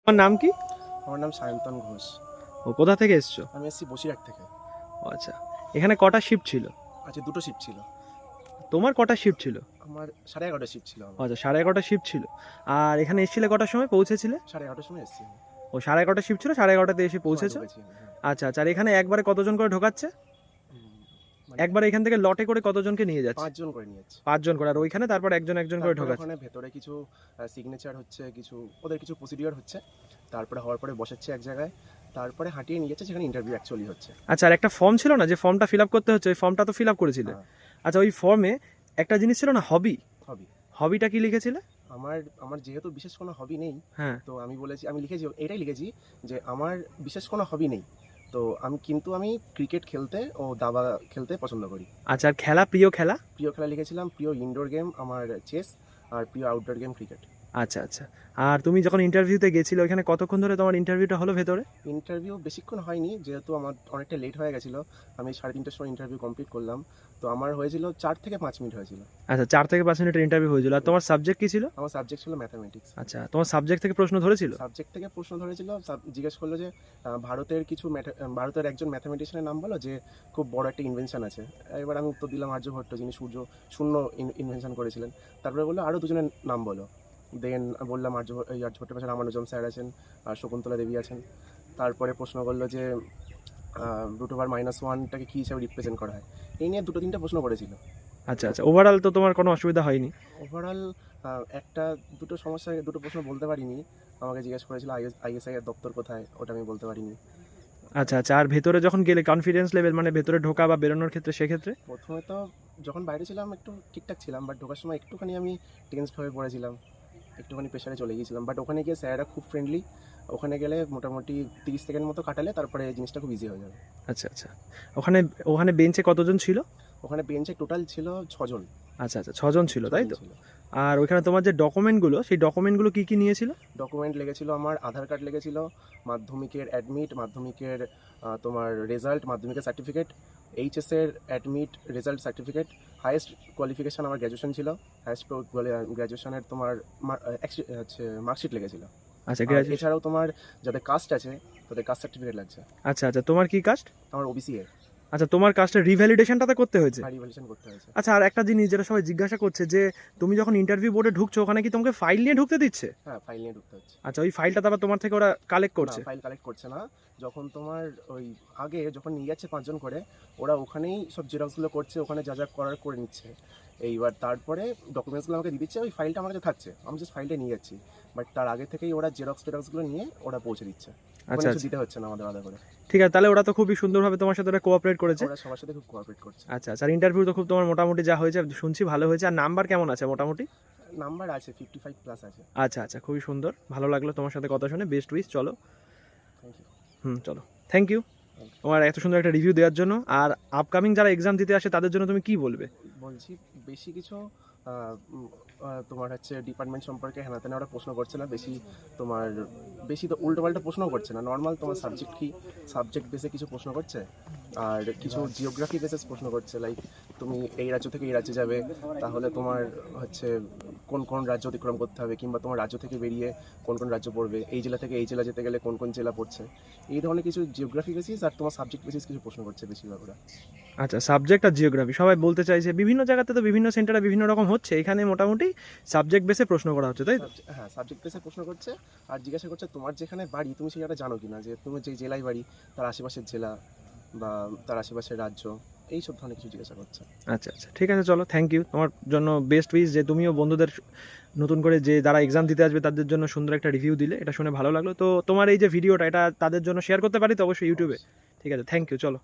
তোমার নাম কি? আমার নাম সায়ন্তন ঘোষ। ও কোথা থেকে এসছো? আমি এসেছি বসিরহাট থেকে। ও আচ্ছা, এখানে কটা শিফট ছিল? আজকে দুটো শিফট ছিল। তোমার কটা শিফট ছিল? আমার 11:30 শিফট ছিল ও আমার। আচ্ছা, 11:30 শিফট ছিল। আর এখানে এসেছিলে কটার সময় পৌঁছেছিলে? 11:30 সময় এসেছি আমি। ও 11:30 শিফট ছিল, 11:30তে এসে সময় পৌঁছেছো। ঢুকেছি আমি, হ্যাঁ। আচ্ছা আচ্ছা, আর এখানে একবারে কতজন করে ঢোকাচ্ছে? মানে একবারে এখান থেকে লটে করে কতজনকে নিয়ে যাচ্ছে? 5 জন করে নিয়ে যাচ্ছি। 5 জন করে, আর ওইখানে তারপর একজন একজন করে তারপরে ঢোকাচ্ছে। ওখানে ভেতরে কিছু সিগনেচার হচ্ছে, কিছু ওদের কিছু প্রসিডিওর হচ্ছে। তারপরে হওয়ার পরে বসাচ্ছে এক জায়গায়। তারপরে হাঁটিয়ে নিয়ে যাচ্ছে, সেখানে ইন্টারভিউ অ্যাকচুয়ালি হচ্ছে। আচ্ছা, আর একটা ফর্ম ছিল না, যে ফর্মটা ফিল আপ করতে হচ্ছে, ওই ফর্মটা তো ফিল আপ করেছিলে? হ্যাঁ, আচ্ছা, ওই ফর্মে একটা জিনিস ছিল না, হবি। হবি। হবিটা কি লিখেছিলে? আমার আমার যেহেতু বিশেষ কোনো হবি নেই, হ্যাঁ। তো আমি লিখেছি, এটাই লিখেছি যে আমার বিশেষ কোনো হবি নেই। তো আমি ক্রিকেট খেলতে ও দাবা খেলতে পছন্দ করি। আচ্ছা, আর খেলা, প্রিয় খেলা? প্রিয় খেলা লিখেছিলাম, প্রিয় ইনডোর গেম আমার চেস, আর প্রিয় আউটডোর গেম ক্রিকেট। আচ্ছা আচ্ছা, আর তুমি যখন ইন্টারভিউতে গেছিলে ওইখানে কতক্ষণ ধরে তোমার ইন্টারভিউটা হলো ভেতরে? ইন্টারভিউ বেশিক্ষণ হয়নি, যেহেতু আমার অনেকটা লেট হয়ে গেছিলো। আমি 3:30টার সময় ইন্টারভিউ কমপ্লিট করলাম। তো আমার হয়েছিল 4 থেকে 5 মিনিট হয়েছিল। আচ্ছা, 4 থেকে 5 মিনিটের ইন্টারভিউ হয়েছিল। আর তোমার সাবজেক্ট কি ছিল? আমার সাবজেক্ট ছিল ম্যাথামেটিক্স। আচ্ছা, তোমার সাবজেক্ট থেকে প্রশ্ন ধরেছিল? সাবজেক্ট থেকে প্রশ্ন ধরেছিল, জিজ্ঞেস করলো যে ভারতের একজন ম্যাথামেটিশিয়ানের নাম বলো যে খুব বড় একটা ইনভেনশন আছে। এবার আমি উত্তর দিলাম আর্যভট্ট, যিনি সূর্য শূন্য ইনভেনশন করেছিলেন। তারপরে বললো আরও দুজনের নাম বলো। দেন বললাম আর্যভট্টের পাশে রামানুজম স্যার আছেন, আর শকুন্তলা দেবী আছেন। তারপরে প্রশ্ন করলো যে √1-টাকে কী হিসাবে রিপ্রেজেন্ট করা হয়। এই নিয়ে দুটো তিনটে প্রশ্ন করেছিল। আচ্ছা আচ্ছা, ওভারঅল তো তোমার কোনো অসুবিধা হয়নি? ওভারঅল দুটো প্রশ্ন বলতে পারিনি। আমাকে জিজ্ঞেস করেছিল আইএসআই এর দপ্তর কোথায়, ওটা আমি বলতে পারিনি। আচ্ছা আচ্ছা, আর ভেতরে যখন গেলে কনফিডেন্স লেভেল, মানে ভেতরে ঢোকা বা বেরোনোর ক্ষেত্রে, সেক্ষেত্রে? প্রথমে তো যখন বাইরে ছিলাম একটু ঠিকঠাক ছিলাম, বাট ঢোকার সময় একটুখানি আমি টেন্সড হয়ে পড়েছিলাম, একটুখানি প্রেশারে চলে গিয়েছিলাম। বাট ওখানে গিয়ে স্যাররা খুব ফ্রেন্ডলি। ওখানে গেলে মোটামুটি 30 সেকেন্ড মতো কাটালে তারপরে জিনিসটা খুব ইজি হয়ে যাবে। আচ্ছা আচ্ছা, ওখানে ওখানে বেঞ্চে কতজন ছিল? ওখানে বেঞ্চে টোটাল ছিল 6 জন। আচ্ছা আচ্ছা, 6 জন ছিল, তাই 6 জন তো? ছিল। আর ওইখানে তোমার যে ডকুমেন্টগুলো, সেই ডকুমেন্টগুলো কি কি নিয়েছিল? ডকুমেন্ট লেগেছিল, আমার আধার কার্ড লেগেছিল, মাধ্যমিকের অ্যাডমিট, মাধ্যমিকের তোমার রেজাল্ট, মাধ্যমিকের সার্টিফিকেট, এইচএসের admit, result, certificate. Highest qualification আমার গ্র্যাজুয়েশন ছিল। হায়েস্ট গ্র্যাজুয়েশনের তোমার হচ্ছে মার্কশিট লেগেছিল। আচ্ছা, আর গ্র্যাজুয়েশন। এছাড়াও তোমার যাদের কাস্ট আছে তাদের কাস্ট সার্টিফিকেট লাগছে। আচ্ছা আচ্ছা, তোমার কি কাস্ট? আমার ওবিসি এর। আচ্ছা, তোমার কাস্টের রিভ্যালিডেশনটাতে করতে হয়েছে? রিভ্যালিডেশন করতে হয়েছে। আচ্ছা, আর একটা জিনিস যেটা সবাই জিজ্ঞাসা করছে, যে তুমি যখন ইন্টারভিউ বোর্ডে ঢুকছো, ওখানে কি তোমাকে ফাইল নিয়ে ঢুকতে দিচ্ছে? হ্যাঁ, ফাইল নিয়ে ঢুকতে হচ্ছে। আচ্ছা, ওই ফাইলটা তারপর তোমার থেকে ওরা কালেক্ট না, করছে? ফাইল কালেক্ট করছে না। যখন তোমার ওই আগে যখন নিয়ে যাচ্ছে 5 জন করে, ওরা ওখানেই সব জেরক্সগুলো করছে, ওখানে যা যা করার করে নিচ্ছে। এইবার তারপরে ডকুমেন্টসগুলো আমাকে দিয়ে দিচ্ছে, ওই ফাইলটা আমার কাছে থাকছে, আমি জাস্ট ফাইলটা নিয়ে যাচ্ছি। বাট তার আগে থেকেই ওরা টেরক্সগুলো নিয়ে ওরা পৌঁছে দিচ্ছে। ওখানে আচ্ছা কিছু আচ্ছা, দিতে হচ্ছে না আমাদের আলাদা করে। ঠিক আছে, তাহলে ওরা তো খুবই সুন্দরভাবে তোমার সাথে ওরা কোঅপারেট করেছে। ওরা সবার সাথে খুব কোঅপারেট করছে। আচ্ছা আচ্ছা, আর ইন্টারভিউ তো খুব তোমার মোটামুটি যা হয়েছে শুনছি ভালো হয়েছে। আর নাম্বার কেমন আছে মোটামুটি? নাম্বার আছে 55 প্লাস আছে। আচ্ছা আচ্ছা, খুবই সুন্দর, ভালো লাগলো তোমার সাথে কথা শুনে। বেস্ট উইশ, চলো। Thank you. চলো। থ্যাংক ইউ তোমার এত সুন্দর একটা রিভিউ দেওয়ার জন্য। আর আপকামিং যারা এক্সাম দিতে আসে তাদের জন্য তুমি কি বলবে? বলছি, বেশি কিছু তোমার হচ্ছে ডিপার্টমেন্ট সম্পর্কে হ্যানা তেনা ওরা প্রশ্ন করছে না বেশি। তোমার বেশি তো উল্টোপাল্টা প্রশ্নও করছে না, নর্মাল তোমার সাবজেক্ট কি, সাবজেক্ট বেসে কিছু প্রশ্ন করছে। আর কিছু জিওগ্রাফি বেসিস প্রশ্ন করছে, লাইক তুমি এই রাজ্য থেকে এই রাজ্যে যাবে, তাহলে তোমার হচ্ছে কোন কোন রাজ্য অতিক্রম করতে হবে, কিংবা তোমার রাজ্য থেকে বেরিয়ে কোন কোন রাজ্য পড়বে, এই জেলা থেকে এই জেলা যেতে গেলে কোন কোন জেলা পড়ছে। এই ধরনের কিছু জিওগ্রাফি বেসিস আর তোমার সাবজেক্ট বেসিস কিছু প্রশ্ন করছে বেশিরভাগ ওরা। আচ্ছা, সাবজেক্ট আর জিওগ্রাফি সবাই বলতে চাইছে, বিভিন্ন জায়গাতে তো বিভিন্ন সেন্টারে বিভিন্ন রকম হচ্ছে, এখানে মোটামুটি সাবজেক্ট বেসে প্রশ্ন করা হচ্ছে, তাই তো? হ্যাঁ, সাবজেক্ট বেসে প্রশ্ন করছে। আর জিজ্ঞাসা করছে তোমার যেখানে বাড়ি তুমি সেই জায়গাটা জানো কিনা, যে তুমি যে জেলায় বাড়ি তার আশেপাশের জেলা বা তার আশেপাশের রাজ্য, এইসব ধরনের কিছু জিজ্ঞাসা করছে। আচ্ছা আচ্ছা, ঠিক আছে, চলো। থ্যাংক ইউ, তোমার জন্য বেস্ট উইশ, যে তুমিও বন্ধুদের নতুন করে যে যারা এক্সাম দিতে আসবে তাদের জন্য সুন্দর একটা রিভিউ দিলে, এটা শুনে ভালো লাগলো। তো তোমার এই যে ভিডিওটা, এটা তাদের জন্য শেয়ার করতে পারি তো অবশ্যই ইউটিউবে? ঠিক আছে, থ্যাংক ইউ, চলো।